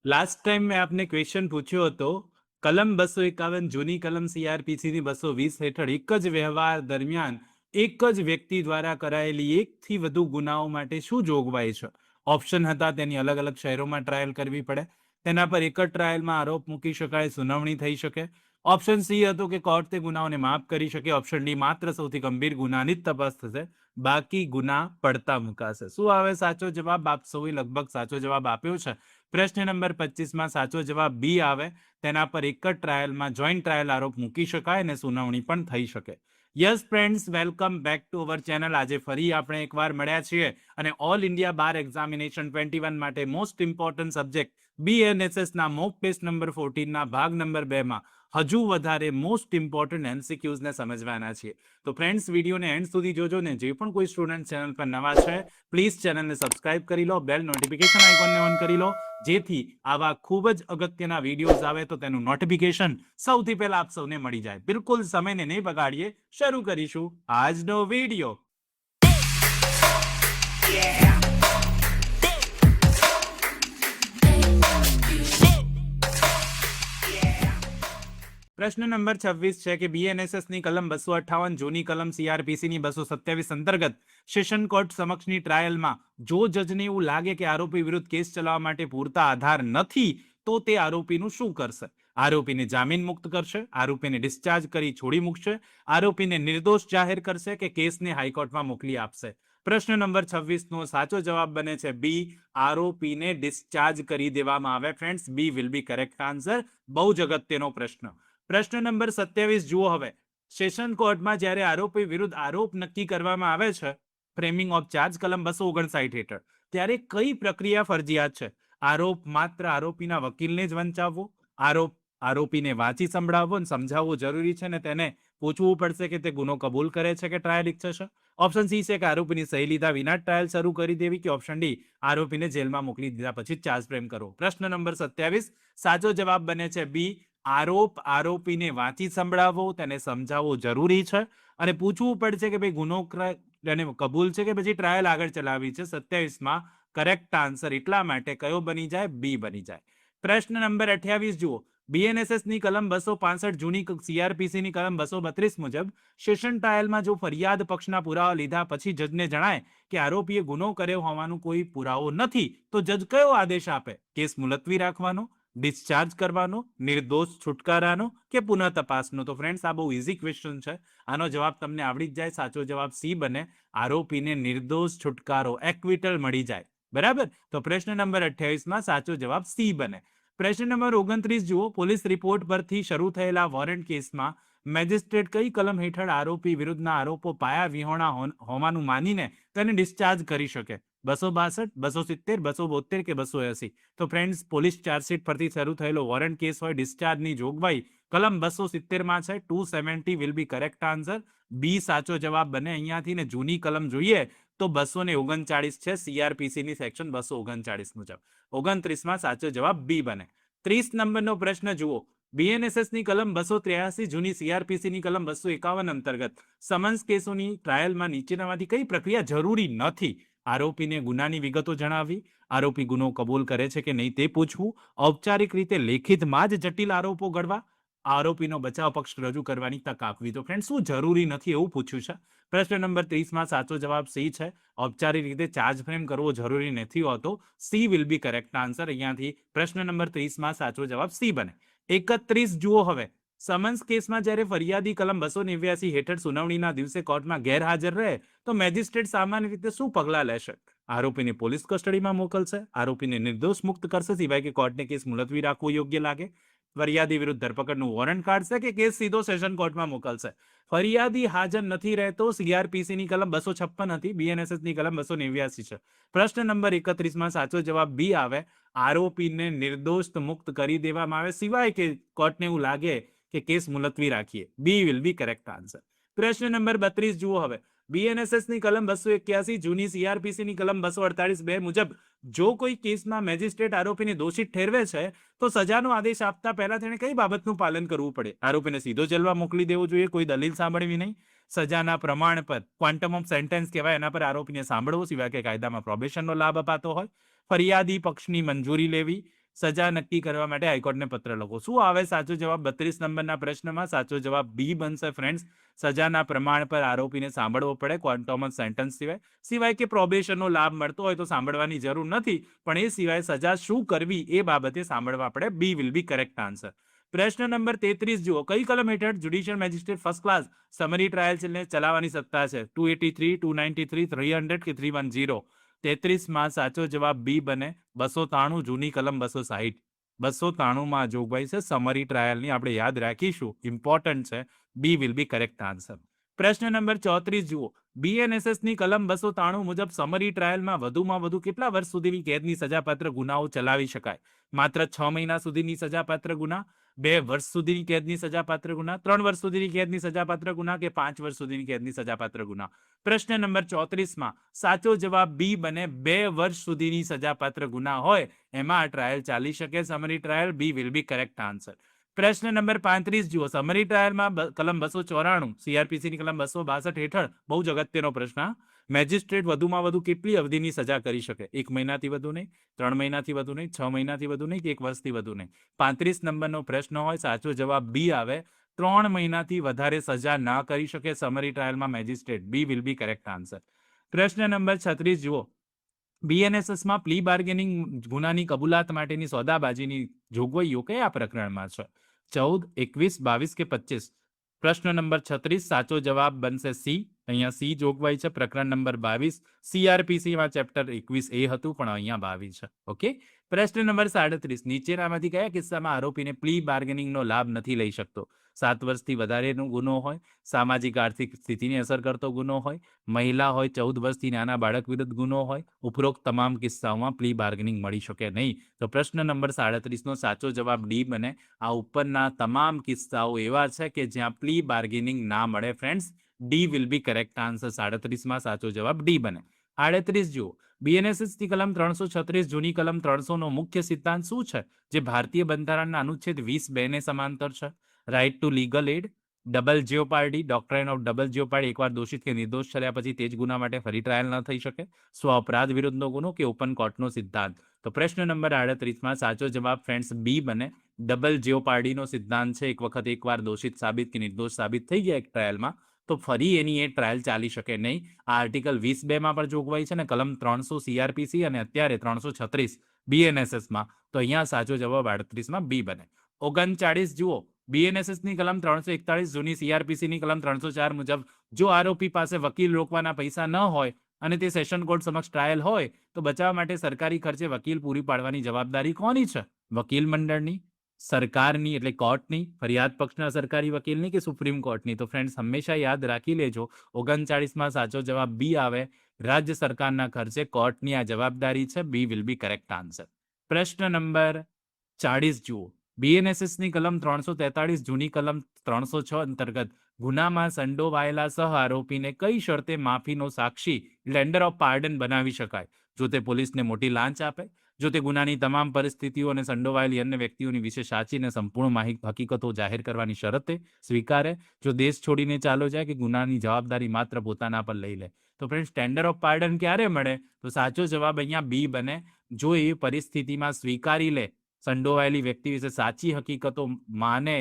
Last time મેં આપને question પૂછ્યો હતો, કલમ 251 જૂની કલમ CRPC 220 હેઠળ એક જ વ્યવહાર દરમિયાન એક જ વ્યક્તિ દ્વારા કરાયેલી એકથી વધુ ગુનાઓ માટે શું જોગવાઈ છે? ઓપ્શન હતા તેની અલગ અલગ શહેરોમાં ટ્રાયલ કરવી પડે, તેના પર એક જ ટ્રાયલમાં આરોપ મૂકી શકાય, સુનાવણી થઈ શકે. ઓપ્શન સી હતું કે કોર્ટ તે ગુનાઓને માફ કરી શકે. ઓપ્શન ડી માત્ર સૌથી ગંભીર ગુનાની જ તપાસ થશે, બાકી ગુના પડતા મુકાશે. શું આવે સાચો જવાબ? આપ સૌએ લગભગ સાચો જવાબ આપ્યો છે. પ્રશ્ન નંબર 25 સાચો જવાબ બી આવે. તેના પર એક જ ટ્રાયલમાં જોઈન્ટ ટ્રાયલ આરોપ મૂકી શકાય અને સુનાવણી પણ થઈ શકે. Yes friends, welcome back to our channel. આજે ફરી આપણે એકવાર મળ્યા છીએ અને ઓલ ઇન્ડિયા બાર એક્ઝામિનેશન 21 માટે મોસ્ટ ઇમ્પોર્ટન્ટ સબ્જેક્ટ BNSS ના મોક ટેસ્ટ નંબર 14 ના ભાગ નંબર 2 માં હજુ વધારે મોસ્ટ ઇમ્પોર્ટન્ટ MCQs ને સમજવાના છીએ. તો ફ્રેન્ડ્સ, વિડીયોને એન્ડ સુધી જોજો ને જે પણ કોઈ સ્ટુડન્ટ ચેનલ પર નવા છે પ્લીઝ ચેનલને સબસ્ક્રાઇબ કરી લો, બેલ નોટિફિકેશન આઇકોનને ઓન કરી લો, જેથી આવા ખૂબ જ અગત્યના વિડીયોઝ આવે તો તેનું નોટિફિકેશન સૌથી પહેલા આપ સૌને મળી જાય. બિલકુલ સમયને નહીં બગાડીએ, શરૂ કરીશું આજનો વિડીયો. પ્રશ્ન નંબર 26 છે કે BNSS ની કલમ 258 જૂની કલમ CRPC ની 227 અંતર્ગત સેશન કોર્ટ સમક્ષની ટ્રાયલમાં જો જજને એવું લાગે કે આરોપી વિરુદ્ધ કેસ ચલાવવા માટે પૂરતા આધાર નથી તો તે આરોપીનું શું કરશે? આરોપીને જામીન મુક્ત કરશે, આરોપીને ડિસ્ચાર્જ કરી છોડી મૂકશે, આરોપીને નિર્દોષ જાહેર કરશે કે કેસને હાઈકોર્ટમાં મોકલી આપશે? પ્રશ્ન નંબર 26 નો સાચો જવાબ બને છે બી, આરોપીને ડિસ્ચાર્જ કરી દેવામાં આવે. Friends, B will be correct answer. બહુ જ અગત્યનો પ્રશ્ન. પ્રશ્ન નંબર 27 જુઓ હવે. સેશન કોર્ટમાં જ્યારે આરોપી વિરુદ્ધ આરોપ નક્કી કરવામાં આવે છે ફ્રેમિંગ ઓફ ચાર્જ કલમ 259 હેઠળ, ત્યારે કઈ પ્રક્રિયા ફરજિયાત છે? આરોપ માત્ર આરોપીના વકીલને જ વંચાવવો, આરોપીને વાંચી સંભળાવવો અને સમજાવવો જરૂરી છે ને તેને પૂછવું પડશે કે તે ગુનો કબૂલ કરે છે કે ટ્રાયલ ઈચ્છે છે? ઓપ્શન સી છે કે આરોપીની સહી લીધા વિના ટ્રાયલ શરૂ કરી દેવી, કે ઓપ્શન ડી આરોપીને જેલમાં મોકલી દીધા પછી ચાર્જ ફ્રેમ કરવો? પ્રશ્ન નંબર 27 સાચો જવાબ બને છે બી, આરોપીને વાંચી સંભળાવવો, તેને સમજાવવો જરૂરી છે અને પૂછવું પડશે કે ભાઈ ગુનો તેને કબૂલ છે કે પછી ટ્રાયલ આગળ ચલાવી છે. 27માં કરેક્ટ આન્સર એટલા માટે કયો બની જાય? બી બની જાય. પ્રશ્ન નંબર 28 જુઓ. BNSS ની કલમ 265 જૂની CRPC ની કલમ 232 મુજબ સેશન ટ્રાયલમાં જો ફરિયાદ પક્ષના પુરાવા લીધા પછી જજને જણાય કે આરોપીએ ગુનો કર્યો હોવાનું કોઈ પુરાવો નથી તો જજ કયો આદેશ આપે? કેસ મુલતવી રાખવાનો, ડિસ્ચાર્જ કરવાનો, નિર્દોષ છુટકારાનો કે પુનઃ તપાસનો? તો ફ્રેન્ડ્સ, આ બહુ ઇઝી ક્વેશ્ચન છે. આનો જવાબ તમને આવડી જ જાય. સાચો જવાબ સી બને, આરોપીને નિર્દોષ છુટકારો, એક્વિટલ મળી જાય. બરાબર. તો પ્રશ્ન નંબર 28માં સાચો જવાબ સી બને. પ્રશ્ન નંબર 29 જુઓ. પોલીસ રિપોર્ટ પરથી શરૂ થયેલા વોરંટ કેસમાં મેજિસ્ટ્રેટ કઈ કલમ હેઠળ આરોપી વિરુદ્ધના આરોપો પાયા વિહોણા હોવાનું માનીને તેને ડિસ્ચાર્જ કરી શકે? 262, 270, 272 કે 280? તો ફ્રેન્ડ્સ, પોલીસ ચાર્જશીટ પરથી શરૂ થયેલો વોરંટ કેસ હોય, ડિસ્ચાર્જની જોગવાઈ કલમ 270માં છે. 270 વિલ બી કરેક્ટ આન્સર. બી સાચો જવાબ બને. અહીંયાથી ને જૂની કલમ જોઈએ તો 239 છે CRPC ની સેક્શન 239 મુજબ. 29માં સાચો જવાબ બી બને. 30 નંબરનો પ્રશ્ન જુઓ. BNSS ની કલમ 283 જૂની CRPC ની કલમ 251 અંતર્ગત સમન્સ કેસોની ટ્રાયલમાં નીચેનામાંથી કઈ પ્રક્રિયા જરૂરી નથી? આરોપીને ગુનાની વિગતો જણાવવી, આરોપી ગુનો કબૂલ કરે છે કે નહીં તે પૂછવું, ઔપચારિક રીતે લેખિતમાં જ જટિલ આરોપો ઘડવા, આરોપીનો બચાવ પક્ષ રજૂ કરવાની તક આપવી. તો ફ્રેન્ડ, શું જરૂરી નથી એવું પૂછ્યું છે. પ્રશ્ન નંબર 30માં સાચો જવાબ સી છે. ઔપચારિક રીતે ચાર્જ ફ્રેમ કરવો જરૂરી નથી હોતો. She will be correct answer. અહીંયાથી પ્રશ્ન નંબર 30માં સાચો જવાબ સી બને. 31 જુઓ હવે. સમન્સ કેસમાં જ્યારે ફરિયાદી કલમ 289 હેઠળ સુનાવણીના દિવસે કોર્ટમાં ગેરહાજર રહે તો મેજિસ્ટ્રેટ સામાન્ય રીતે શું પગલાં લેશે? આરોપીને પોલીસ કસ્ટડીમાં મોકલશે, આરોપીને નિર્દોષ મુક્ત કરશે સિવાય કે કોર્ટને કેસ મુલતવી રાખવો યોગ્ય લાગે, ફરિયાદી વિરુદ્ધ ધરપકડનું વોરંટ કાઢશે કે કેસ સીધો સેશન કોર્ટમાં મોકલશે? ફરિયાદી હાજર નથી રહેતો. CRPC ની કલમ 256 હતી, BNSS ની કલમ 289 છે. પ્રશ્ન નંબર 31માં સાચો જવાબ બી આવે. આરોપીને નિર્દોષ મુક્ત કરી દેવામાં આવે સિવાય કે કોર્ટને એવું લાગે કે કેસ મુલતવી રાખીએ. બી વિલ બી કરેક્ટ આન્સર. પ્રશ્ન નંબર 32 જુઓ હવે. BNSS ની કલમ 281 જૂની CRPC ની કલમ 248(2) મુજબ જો કોઈ કેસમાં મેજિસ્ટ્રેટ આરોપીને દોષિત ઠેરવે છે તો સજાનો આદેશ આપતા પહેલા તેણે કઈ બાબતનું પાલન કરવું પડે? આરોપીને સીધો જેલમાં મોકલી દેવો જોઈએ, કોઈ દલીલ સાંભળવી નહીં, સજાના પ્રમાણ પર ક્વોન્ટમ ઓફ સેન્ટેન્સ કહેવાય એના પર આરોપીને સાંભળવો સિવાય કે કાયદામાં પ્રોબેશનનો લાભ અપાતો હોય, ફરિયાદી પક્ષની મંજૂરી લેવી, સજા નક્કી કરવા માટે હાઈકોર્ટને પત્ર લખો. શું આવે સાચો જવાબ 32 નંબરના પ્રશ્નમાં? સાચો જવાબ બી બનશે ફ્રેન્ડ્સ. સજાના પ્રમાણ પર આરોપીને સાંભળવો પડે ક્વોન્ટમ ઓફ સેન્ટન્સ સિવાય કે પ્રોબેશનનો લાભ મળતો હોય તો સાંભળવાની જરૂર નથી, પણ એ સિવાય સજા શું કરવી એ બાબતે સાંભળવા પડે. બી વિલ બી કરેક્ટ આન્સર. પ્રશ્ન નંબર 33 જુઓ. કઈ કલમ હેઠળ judicial magistrate first class summary trial ચલાવવાની સત્તા છે? 283, 293, 300 કે 310? 33માં સાચો જવાબ બી બને. 293 જૂની કલમ 260. 293માં જોગવાઈ છે સમરી ટ્રાયલની, આપણે યાદ રાખીશું, ઇમ્પોર્ટન્ટ છે. બી વિલ બી કરેક્ટ આન્સર. પ્રશ્ન નંબર 34 જુઓ. બીએનએસએસની કલમ 293 મુજબ સમરી ટ્રાયલમાં વધુમાં વધુ કેટલા વર્ષ સુધીની કેદની સજાપાત્ર ગુનાઓ ચલાવી શકાય? માત્ર 6 મહિના સુધીની સજાપાત્ર ગુના, 2 વર્ષ સુધીની કેદની સજાપાત્ર ગુના, 3 વર્ષ સુધીની કેદની સજાપાત્ર ગુના કે 5 વર્ષ સુધીની કેદની સજાપાત્ર ગુના? પ્રશ્ન નંબર 34માં સાચો જવાબ બી બને. 2 વર્ષ સુધીની સજાપાત્ર ગુના હોય એમાં આ ટ્રાયલ ચાલી શકે, summary trial. B will be correct answer. પ્રશ્ન નંબર 35 જુઓ. સમરી ટ્રાયલમાં કલમ 294 સીઆરપીસીની કલમ 262 હેઠળ બહુ જ અગત્યનો પ્રશ્ન. મેજિસ્ટ્રેટ વધુમાં વધુ કેટલી અવધિની સજા કરી શકે? 1 મહિનાથી વધુ નહીં, 3 મહિનાથી વધુ નહીં, 6 મહિનાથી વધુ નહીં કે 1 વર્ષથી વધુ નહીં? 35 નંબરનો પ્રશ્ન હોય. સાચો જવાબ બી આવે. 3 મહિનાથી વધારે સજા ના કરી શકે સમરી ટ્રાયલમાં magistrate. B will be correct answer. પ્રશ્ન નંબર 36 જુઓ. બીએનએસએસમાં પ્લી બાર્ગેનિંગ ગુનાની કબૂલાત માટેની સોદાબાજીની જોગવાઈઓ કયા પ્રકરણમાં છે? 14, 21, 22 કે 25? પ્રશ્ન નંબર 36 સાચો જવાબ બનશે સી. અહીંયા સી જોગવાઈ છે. પ્રકરણ નંબર 22 સીઆરપીસીમાં ચેપ્ટર 21A હતું, પણ અહીંયા 22 છે. ઓકે. પ્રશ્ન નંબર 37 નીચેનામાંથી કયા કિસ્સામાં આરોપીને પ્લી બાર્ગેનિંગનો લાભ નથી લઈ શકતો? 7 વર્ષથી વધારેનો ગુનો હોય, સામાજિક આર્થિક સ્થિતિને અસર કરતો ગુનો હોય, મહિલા હોય, 14 વર્ષથી નાના બાળક વિરુદ્ધ ગુનો હોય. ઉપરોક્ત તમામ કિસ્સાઓમાં પ્લી બાર્ગેનિંગ મળી શકે નહીં. તો પ્રશ્ન નંબર 37નો સાચો જવાબ ડી બને. આ ઉપરના તમામ કિસ્સાઓ એવા છે કે જ્યાં પ્લી બાર્ગેનિંગ ના મળે friends. D will be correct answer. 37માં સાચો જવાબ ડી બને. 38 જુઓ. બીએનએસએસની કલમ 336 જૂની કલમ 300નો મુખ્ય સિદ્ધાંત શું છે જે ભારતીય બંધારણના અનુચ્છેદ 20(2) ને સમાંતર છે? Right to legal aid, double jeopardy, doctrine of double jeopardy, એકવાર દોષિત કે નિર્દોષ થયા પછી તે જ ગુના માટે ફરી ટ્રાયલ ન થઈ શકે, સ્વ અપરાધ વિરુદ્ધનો ગુનો કે ઓપન કોર્ટનો સિદ્ધાંત? તો પ્રશ્ન નંબર 38માં સાચો જવાબ ફ્રેન્ડ્સ બી બને. ડબલ જીઓપાર્ડીનો સિદ્ધાંત છે. એક વખત એકવાર દોષિત સાબિત કે નિર્દોષ સાબિત થઈ ગયા એક ટ્રાયલમાં તો ફરી એની એ ટ્રાયલ ચાલી શકે નહીં. આ આર્ટિકલ 20(2) પણ જોગવાઈ છે ને કલમ 300 સીઆરપીસી અને અત્યારે 336 બીએનએસએસમાં. તો અહીંયા સાચો જવાબ 38માં બી બને. 39 જુઓ. બીએનએસએસની કલમ 341 જૂની સીઆરપીસીની કલમ 304 મુજબ જો આરોપી પાસે વકીલ રોકવાના પૈસા ન હોય અને તે સેશન કોર્ટ સમક્ષ ટ્રાયલ હોય તો બચાવ માટે સરકારી ખર્ચે વકીલ પૂરી પાડવાની જવાબદારી કોની છે? વકીલ મંડળની, સરકારની એટલે કોર્ટની, ફરિયાદ પક્ષના સરકારી વકીલની કે સુપ્રીમ કોર્ટની? તો ફ્રેન્ડ્સ હંમેશા યાદ રાખી લેજો. 39માં સાચો જવાબ બી આવે. રાજ્ય સરકારના ખર્ચે કોર્ટની આ જવાબદારી છે. બી વિલ બી કરેક્ટ આન્સર. પ્રશ્ન નંબર 40 જુઓ. બીએનએસએસની કલમ 343 જૂની કલમ 306 અંતર્ગત ગુનામાં સંડોવાયેલા સહ આરોપીને કઈ શરતે માફીનો સાક્ષી લેન્ડર ઓફ પાર્ડન બનાવી શકાય? જો તે પોલીસને મોટી લાંચ આપે, જો તે ગુનાની તમામ પરિસ્થિતિઓ અને સંડોવાયેલી અન્ય વ્યક્તિઓની વિશે સાચી અને સંપૂર્ણ હકીકતો જાહેર કરવાની શરતે સ્વીકારે, જો દેશ છોડીને ચાલો જાય કે ગુનાની જવાબદારી માત્ર પોતાના પર લઈ લે. તો ફ્રેન્ડ્સ ટેન્ડર ઓફ પાર્ડન ક્યારે મળે? તો સાચો જવાબ અહીંયા બી બને. જો એ પરિસ્થિતિમાં સ્વીકારી લે, સંડોવાયેલી વ્યક્તિ વિશે સાચી હકીકતો માને,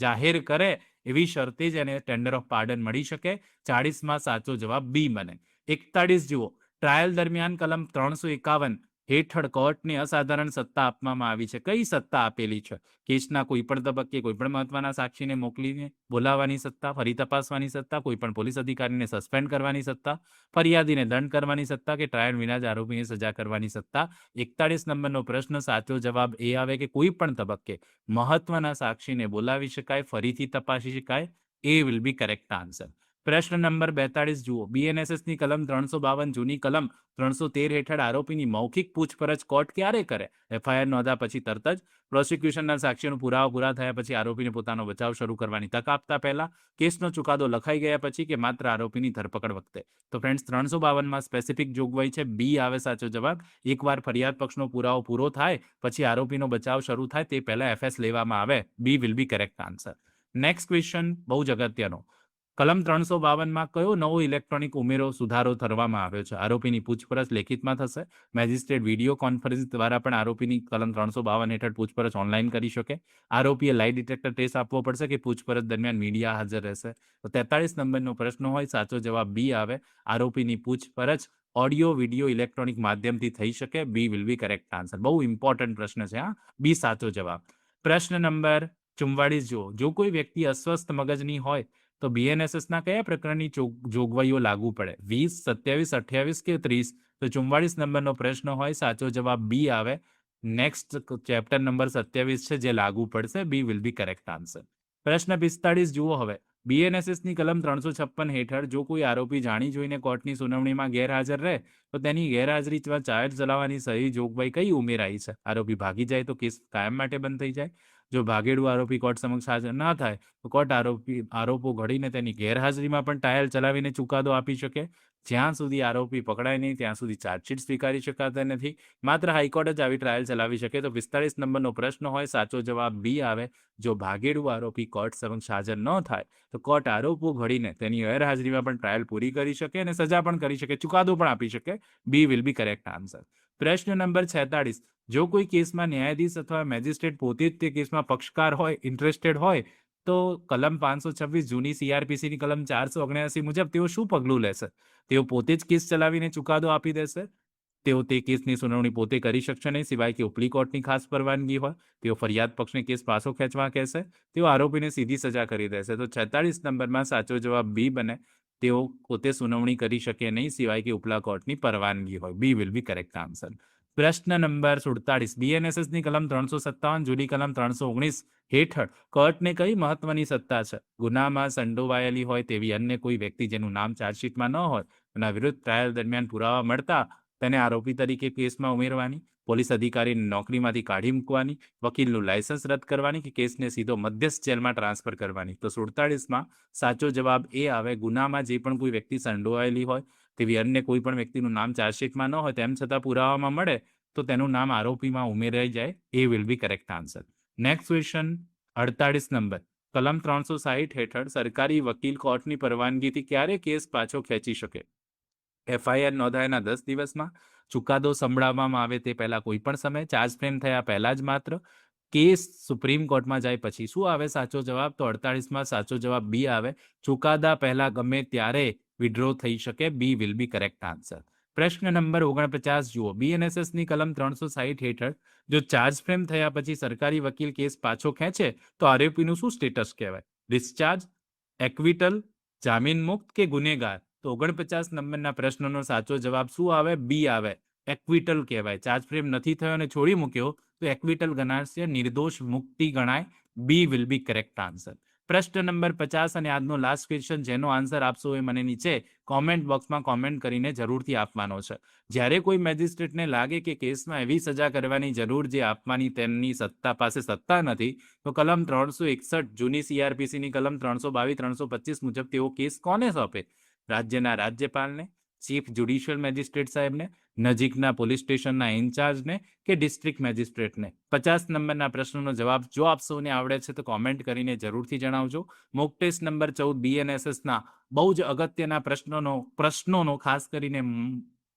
જાહેર કરે, એવી શરતે જ એને ટેન્ડર ઓફ પાર્ડન મળી શકે. 40માં સાચો જવાબ બી બને. 41 જુઓ. ટ્રાયલ દરમિયાન કલમ 351 હેઠળ કોર્ટને અસાધારણ સત્તા આપવામાં આવી છે. કઈ સત્તા આપેલી છે? કેસના કોઈપણ તબક્કે કોઈપણ મહત્વના સાક્ષીને મોકલીને બોલાવવાની સત્તા, ફરી તપાસવાની સત્તા, કોઈપણ પોલીસ અધિકારીને સસ્પેન્ડ કરવાની સત્તા, ફરિયાદીને દંડ કરવાની સત્તા કે ટ્રાયલ વિના જ આરોપીને સજા કરવાની સત્તા? 41 નંબરનો પ્રશ્ન સાચો જવાબ એ આવે કે કોઈ પણ તબક્કે મહત્વના સાક્ષીને બોલાવી શકાય, ફરીથી તપાસી શકાય. એ વિલ બી કરેક્ટ આન્સર. પ્રશ્ન નંબર 42 જુઓ. બીએનએસએસની કલમ 352 જૂની કલમ 313 હેઠળ આરોપીની મૌખિક પૂછપરછ કોર્ટ ક્યારે કરે? એફઆઈઆર નોંધ્યા પછી તરત જ, પ્રોસિક્યુશનના સાક્ષીઓનો પુરાવા પૂરા થયા પછી, આરોપીને પોતાનો બચાવ શરૂ કરવાની તક આપતા પહેલા, કેસનો ચુકાદો લખાઈ ગયા પછી કે માત્ર આરોપીની ધરપકડ વખતે? તો ફ્રેન્ડ્સ 352માં સ્પેસિફિક જોગવાઈ છે. બી આવે સાચો જવાબ. એકવાર ફરિયાદ પક્ષનો પુરાવો પૂરો થાય પછી આરોપીનો બચાવ શરૂ થાય તે પહેલા એફએસ લેવામાં આવે. બી will be correct answer. Next question બહુ જ અગત્યનો. કલમ 352માં કયો નવો ઇલેક્ટ્રોનિક ઉમેરો સુધારો કરવામાં આવ્યો છે? આરોપીની પૂછપરછ લેખિતમાં થશે. મેજિસ્ટ્રેટ વિડીયો કોન્ફરન્સ દ્વારા પણ આરોપીની કલમ 352 હેઠળ પૂછપરછ ઓનલાઈન કરી શકે. આરોપીએ લાઈ ડિટેક્ટર ટેસ્ટ આપવો પડશે કે પૂછપરછ દરમિયાન મીડિયા હાજર રહેશે. તો 43 નંબરનો પ્રશ્ન હોય, સાચો જવાબ બી આવે. આરોપીની પૂછપરછ ઓડિયો વિડીયો ઇલેક્ટ્રોનિક માધ્યમથી થઈ શકે. બી વિલ બી કરેક્ટ આન્સર. બહુ ઇમ્પોર્ટન્ટ પ્રશ્ન છે હા. બી સાચો જવાબ. પ્રશ્ન નંબર 44 જુઓ. જો કોઈ વ્યક્તિ અસ્વસ્થ મગજની હોય તો બીએનએસએસના કયા પ્રકારની જોગવાઈઓ લાગુ પડે? 20, 27, 28 કે 30? તો 44 નંબરનો પ્રશ્ન હોય, સાચો જવાબ બી આવે. નેક્સ્ટ ચેપ્ટર નંબર 27 છે જે લાગુ પડશે. બી વિલ બી કરેક્ટ આન્સર. પ્રશ્ન 45 જુઓ હવે. બીએનએસએસની કલમ 356 હેઠળ જો કોઈ આરોપી જાણી જોઈને કોર્ટની સુનાવણીમાં ગેરહાજર રહે તો તેની ગેરહાજરીમાં ચાર્જ ચલાવવાની સહી જોગવાઈ કઈ ઉમેરાઈ છે? આરોપી ભાગી જાય તો કેસ કાયમ માટે બંધ થઈ જાય. જો ભાગેડુ આરોપી કોર્ટ સમક્ષ હાજર ના થાય તો કોર્ટ આરોપો ઘડીને તેની ગેરહાજરીમાં પણ ટ્રાયલ ચલાવીને ચુકાદો આપી શકે. જ્યાં સુધી આરોપી પકડાય નહીં ત્યાં સુધી ચાર્જશીટ સ્વીકારી શકાતા નથી. માત્ર હાઈકોર્ટ જ આવી ટ્રાયલ ચલાવી શકે. તો 45 નંબરનો પ્રશ્ન હોય, સાચો જવાબ બી આવે. જો ભાગેડુ આરોપી કોર્ટ સમક્ષ હાજર ન થાય તો કોર્ટ આરોપો ઘડીને તેની ગેરહાજરીમાં પણ ટ્રાયલ પૂરી કરી શકે અને સજા પણ કરી શકે, ચુકાદો પણ આપી શકે. બી વિલ બી કરેક્ટ આન્સર. પ્રશ્ન નંબર 46. જો કોઈ કેસમાં ન્યાયાધીશ અથવા મેજિસ્ટ્રેટ પોતે જ તે કેસમાં પક્ષકાર હોય, ઇન્ટરેસ્ટેડ હોય તો કલમ 526 જૂની સીઆરપીસીની કલમ 479 મુજબ તેઓ શું પગલું લેશે? તેઓ પોતે જ કેસ ચલાવીને ચુકાદો આપી દેશે. તેઓ તે કેસની સુનાવણી પોતે કરી શકશે નહીં સિવાય કે ઉપલી કોર્ટની ખાસ પરવાનગી હોય. તેઓ ફરિયાદ પક્ષને કેસ પાછો ખેંચવા કહેશે. તેઓ આરોપીને સીધી સજા કરી દેશે. તો 46 નંબરમાં સાચો જવાબ બી બને. તેઓ પોતે સુનાવણી કરી શકે નહીં સિવાય કે ઉપલા કોર્ટની પરવાનગી હોય. બી વિલ બી કરેક્ટ આન્સર. પ્રશ્ન નંબર 47. બીએનએસએસની કલમ 357 જૂની કલમ 319 હેઠળ કોર્ટને કઈ મહત્વની સત્તા છે? ગુનામાં સંડોવાયેલી હોય તેવી અન્ય કોઈ વ્યક્તિ જેનું નામ ચાર્જશીટમાં ન હોય તેના વિરુદ્ધ ટ્રાયલ દરમિયાન પુરાવા મળતા તેને આરોપી તરીકે કેસમાં ઉમેરવાની, પોલીસ અધિકારીને નોકરીમાંથી કાઢી મૂકવાની, વકીલનું લાયસન્સ રદ કરવાની કે કેસને સીધો મધ્યસ્થ જેલમાં ટ્રાન્સફર કરવાની. તો 47માં સાચો જવાબ એ આવે. ગુનામાં જે પણ કોઈ વ્યક્તિ સંડોવાયેલી હોય તેવી અન્ય કોઈ પણ વ્યક્તિનું નામ ચાર્જશીટમાં ન હોય તેમ છતાં પુરાવામાં મળે તો તેનું નામ આરોપીમાં ઉમેરાઈ જાય. A will be correct answer. Next question 48 number. કલમ 360 હેઠળ સરકારી વકીલ કોર્ટની પરવાનગીથી ક્યારે કેસ પાછો ખેંચી શકે? એફઆઈઆર નોંધાયાના 10 દિવસમાં, ચુકાદો સંભળાવવામાં આવે તે પહેલા કોઈ પણ સમય, ચાર્જ ફ્રેમ થયા પહેલા જ માત્ર, કેસ સુપ્રીમ કોર્ટમાં જાય પછી. શું આવે સાચો જવાબ? તો 48માં સાચો જવાબ બી આવે. ચુકાદા પહેલા ગમે ત્યારે વિડ્રો થઈ શકે. બી વિલ બી કરેક્ટ આન્સર. પ્રશ્ન નંબર 49 જુઓ. બીએનએસએસની કલમ 360 હેઠળ જો ચાર્જ ફ્રેમ થયા પછી સરકારી વકીલ કેસ પાછો ખેંચે તો આરોપીનું શું સ્ટેટસ કહેવાય? ડિસ્ચાર્જ, એક્વિટલ, જામીન મુક્ત કે ગુનેગાર? તો 49 નંબરના પ્રશ્નનો સાચો જવાબ શું આવે? બી આવે. એક્વિટલ કહેવાય. ચાર્જ ફ્રેમ નથી થયો અને છોડી મૂક્યો તો એક્વિટલ ગણાશે, નિર્દોષ મુક્તિ ગણાય. બી વિલ બી કરેક્ટ આન્સર. પ્રશ્ન નંબર 50 અને આજનો લાસ્ટ ક્વેશ્ચન, જેનો આન્સર આપશો એ મને નીચે કોમેન્ટ બોક્સમાં કોમેન્ટ કરીને જરૂરથી આપવાનો છે. જ્યારે કોઈ મેજિસ્ટ્રેટને લાગે કે કેસમાં એવી સજા કરવાની જરૂર જે આપવાની તેમની સત્તા પાસે સત્તા નથી તો કલમ 361 જૂની સીઆરપીસીની કલમ 322, 325 મુજબ તેઓ કેસ કોને સોંપે? રાજ્યના રાજ્યપાલને, ચીફ જ્યુડિશિયલ મેજિસ્ટ્રેટ સાહેબને, નજીકના પોલીસ સ્ટેશનના ઇન્ચાર્જને કે ડિસ્ટ્રિક્ટ મેજિસ્ટ્રેટને? 50 નંબરના પ્રશ્નનો જવાબ જો આપ સૌને આવડે છે તો કોમેન્ટ કરીને જરૂરથી જણાવજો. મોક ટેસ્ટ નંબર 14 બીએનએસએસના બહુ જ અગત્યના પ્રશ્નોનો ખાસ કરીને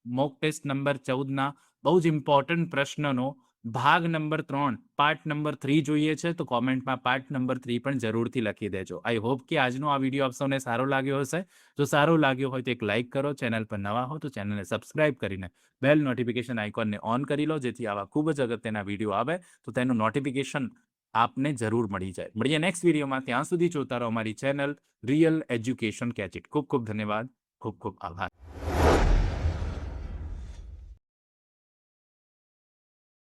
મોક ટેસ્ટ નંબર 14ના બહુ જ ઇમ્પોર્ટન્ટ પ્રશ્નનો ભાગ નંબર 3 પાર્ટ નંબર 3 જોઈએ છે તો કોમેન્ટમાં પાર્ટ નંબર 3 પણ જરૂરથી લખી દેજો. આઈ હોપ કે આજનો આ વિડીયો આપ સૌને સારો લાગ્યો હશે. જો સારો લાગ્યો હોય તો એક લાઇક કરો. ચેનલ પર નવા હો તો ચેનલને સબસ્ક્રાઇબ કરીને બેલ નોટિફિકેશન આઇકોનને ઓન કરી લો, જેથી આવા ખૂબ જ અગત્યના વિડીયો આવે તો તેનું નોટિફિકેશન આપને જરૂર મળી જાય. મળીએ નેક્સ્ટ વિડીયોમાં. ત્યાં સુધી જોતા રહો અમારી channel real education catch it. ખૂબ ખૂબ ધન્યવાદ. ખૂબ ખૂબ આભાર.